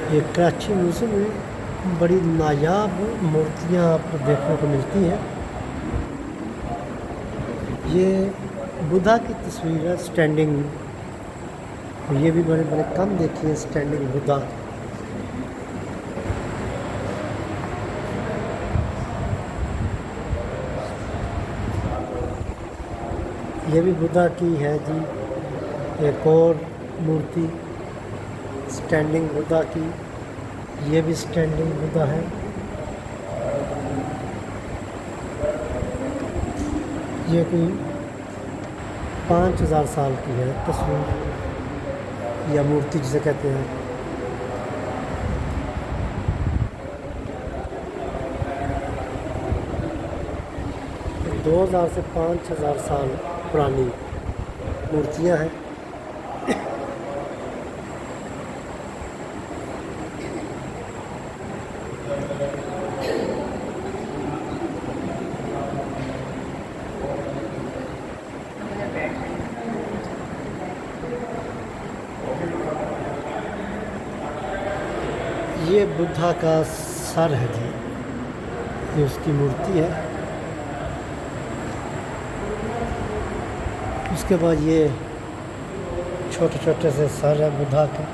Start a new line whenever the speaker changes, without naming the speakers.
ये कराची म्यूज़ियम में बड़ी नायाब मूर्तियाँ आपको देखने को मिलती हैं। ये बुद्धा की तस्वीर है स्टैंडिंग, और ये भी मैंने बड़े कम देखी है स्टैंडिंग बुद्धा। ये भी बुद्धा की है जी। एक और मूर्ति स्टैंडिंग बुद्धा की, ये भी स्टैंडिंग बुद्धा है। ये कोई 5000 साल की है तस्वीर या मूर्ति जिसे कहते हैं। 2000 से 5000 साल पुरानी मूर्तियां हैं। ये बुद्धा का सर है जी, ये उसकी मूर्ति है। उसके बाद ये छोटे छोटे से सर है बुद्धा के।